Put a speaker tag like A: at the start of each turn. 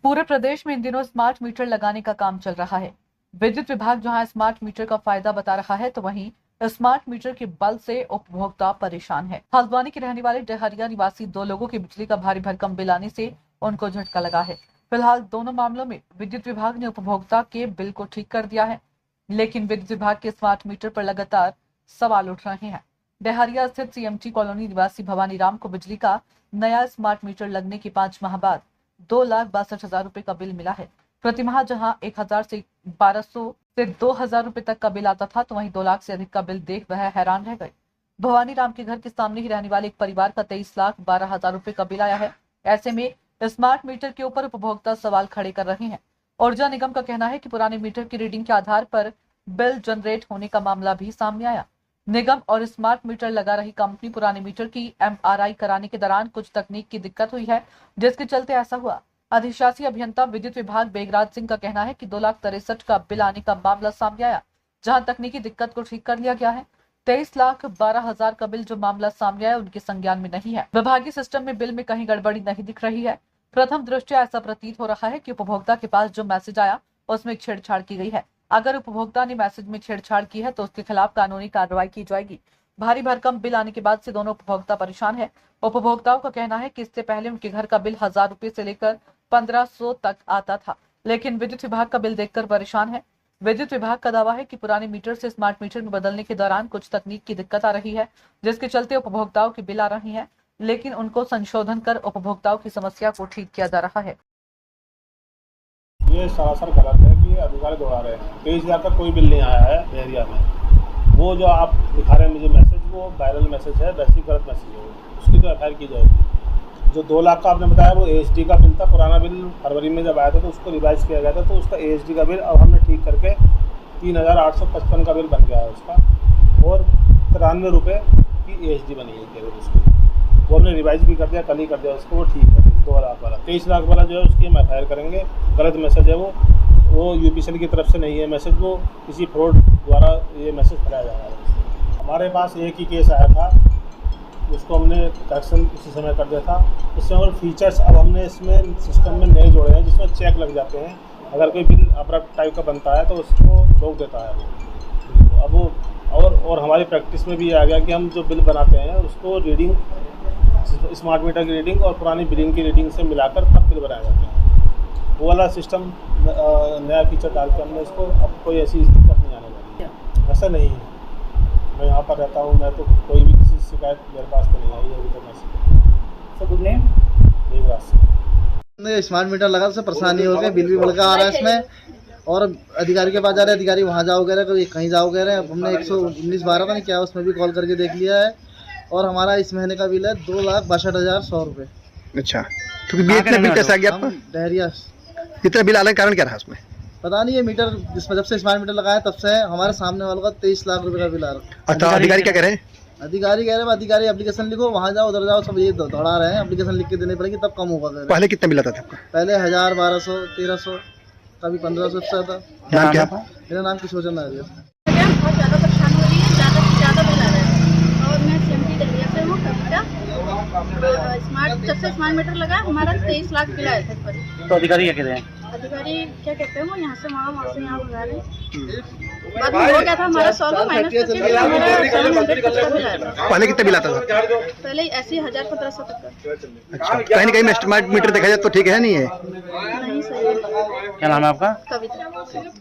A: पूरे प्रदेश में इन दिनों स्मार्ट मीटर लगाने का काम चल रहा है। विद्युत विभाग जहां स्मार्ट मीटर का फायदा बता रहा है, तो वहीं स्मार्ट मीटर के बल से उपभोक्ता परेशान है। हल्द्वानी के रहने वाले डहरिया निवासी दो लोगों की बिजली का भारी भरकम बिल आने से उनको झटका लगा है। फिलहाल दोनों मामलों में विद्युत विभाग ने उपभोक्ता के बिल को ठीक कर दिया है, लेकिन विद्युत विभाग के स्मार्ट मीटर पर लगातार सवाल उठ रहे हैं। डहरिया स्थित सीएमटी कॉलोनी निवासी भवानी राम को बिजली का नया स्मार्ट मीटर लगने के 5 माह बाद 2,62,000 रुपए का बिल मिला है। प्रतिमाह जहां 1,000 से 1,200 से 2,000 रुपए तक का बिल आता था, तो वहीं 2 लाख से अधिक का बिल देख वह हैरान रह गए। भवानी राम के घर के सामने ही रहने वाले एक परिवार का 23,12,000 रुपए का बिल आया है। ऐसे में स्मार्ट मीटर के ऊपर उपभोक्ता सवाल खड़े कर रहे हैं। ऊर्जा निगम का कहना है कि पुराने मीटर की रीडिंग के आधार पर बिल जनरेट होने का मामला भी सामने आया। निगम और स्मार्ट मीटर लगा रही कंपनी पुराने मीटर की एमआरआई कराने के दौरान कुछ तकनीक की दिक्कत हुई है, जिसके चलते ऐसा हुआ। अधिशासी अभियंता विद्युत विभाग बेगराज सिंह का कहना है कि 2,63,000 का बिल आने का मामला सामने आया, जहां तकनीकी दिक्कत को ठीक कर लिया गया है। 23,12,000 का बिल जो मामला सामने आया उनके संज्ञान में नहीं है। विभागीय सिस्टम में बिल में कहीं गड़बड़ी नहीं दिख रही है। प्रथम दृष्टया ऐसा प्रतीत हो रहा है कि उपभोक्ता के पास जो मैसेज आया उसमें छेड़छाड़ की गई है। अगर उपभोक्ता ने मैसेज में छेड़छाड़ की है तो उसके खिलाफ कानूनी कार्रवाई की जाएगी। भारी भरकम बिल आने के बाद से दोनों उपभोक्ता परेशान है। उपभोक्ताओं का कहना है कि इससे पहले उनके घर का बिल 1,000 रुपए से लेकर 1,500 तक आता था, लेकिन विद्युत विभाग का बिल देखकर परेशान है। विद्युत विभाग का दावा है कि पुराने मीटर से स्मार्ट मीटर में बदलने के दौरान कुछ तकनीक की दिक्कत आ रही है, जिसके चलते उपभोक्ताओं के बिल आ रहे हैं, लेकिन उनको संशोधन कर उपभोक्ताओं की समस्या को ठीक किया जा रहा है।
B: ये सरासर गलत है कि ये अधिकारी दौड़ा रहे हैं। 23,000 का कोई बिल नहीं आया है एरिया में। वो जो आप दिखा रहे हैं मुझे मैसेज, वो वायरल मैसेज है, वैसे ही गलत मैसेज है, उसकी तो एफआईआर की जाएगी। जो 2 लाख का आपने बताया वो एएचडी का बिल था। पुराना बिल फरवरी में जब आया था तो उसको रिवाइज किया गया था, तो उसका एएचडी का बिल अब हमने ठीक करके 3,855 का बिल बन गया है उसका, और 93 रुपये की एएचडी बनी है केवल उसकी। वो हमने रिवाइज भी कर दिया, कल ही कर दिया उसको, वो ठीक है। 2 लाख वाला 23 लाख वाला जो है उसकी हम एफआईआर करेंगे। गलत मैसेज है वो यूपीसीएल की तरफ से नहीं है मैसेज, वो किसी फ्रॉड द्वारा ये मैसेज फैलाया जा रहा है। हमारे पास एक ही केस आया था, उसको हमने करेक्शन उसी समय कर दिया था। इसमें और फीचर्स अब हमने इसमें सिस्टम में नए जोड़े हैं, जिसमें चेक लग जाते हैं। अगर कोई बिल अब्रप्ट टाइप का बनता है तो उसको रोक देता है वो। अब वो और हमारी प्रैक्टिस में भी आ गया कि हम जो बिल बनाते हैं उसको रीडिंग, स्मार्ट मीटर की रीडिंग और पुरानी बिलिंग की रीडिंग से मिलाकर तब बिल बनाए जाते हैं। वो वाला सिस्टम नया फीचर डाल के हमने इसको, अब कोई ऐसी दिक्कत नहीं आने वाली है। ऐसा नहीं है, मैं यहाँ पर रहता हूँ, मैं तो कोई भी किसी शिकायत मेरे पास तो नहीं आई है अभी तक। मैं
C: गुड नेम
B: बेगराज से
D: स्मार्ट मीटर लगा से परेशानी हो गई, बिल भी बढ़ आ रहा है इसमें, और अधिकारी के पास जा रहे हैं, अधिकारी वहाँ जाओ कह रहे हैं, कहीं जाओ कह रहे हैं। हमने 119/12 का नहीं किया, उसमें भी कॉल करके देख लिया है, और हमारा इस महीने का बिल है 2,62,100 रुपये।
C: अच्छा, क्योंकि बिल कैसा आ गया आपका?
D: डहरिया।
C: इतना बिल आने का कारण क्या रहा उसमें?
D: पता नहीं, ये मीटर जिसमें जब से स्मार्ट मीटर लगाया तब से हमारे सामने वालों का 23 लाख रुपए का बिल आ रहा है।
C: अच्छा, अधिकारी क्या कह रहे हैं?
D: अधिकारी कह रहे हैं अधिकारी एप्लीकेशन लिखो, वहाँ जाओ उधर जाओ, सब ये दौड़ा रहे हैं। एप्लीकेशन लिख के देनी पड़ेगी तब कम होगा।
C: पहले कितना बिल आता था आपका?
D: पहले 1,000, 1,200, 1,300, कभी 1,500 से ज़्यादा।
C: नाम क्या?
D: मेरा नाम किशोर चंद्र आर्य।
E: बहुत ज़्यादा परेशान हो रही है, ज़्यादा से ज़्यादा बिल आ रहा है। और मैं सीएमटी डहरिया से हूँ, कविता। स्मार्ट जब से स्मार्ट मीटर लगा हमारा 23 लाख बिल आया था पर।
C: तो अधिकारी क्या कह रहे हैं?
E: अधिकारी क्या कहते हैं, वो यहाँ से यहाँ भगा रहे हैं। बाद में हो गया था हमारा 100 माइनस करके हमारा 700 का बिल आया था।
C: पहले कितना बिल आता था?
E: पहले ऐसे 1,000-1,500 तक का।
C: अच्छा, कहीं ना कहीं स्मार्ट मीटर देखा जाए तो ठीक है, नहीं है?
E: नहीं सही है।
C: क्या नाम है आपका?
E: कविता।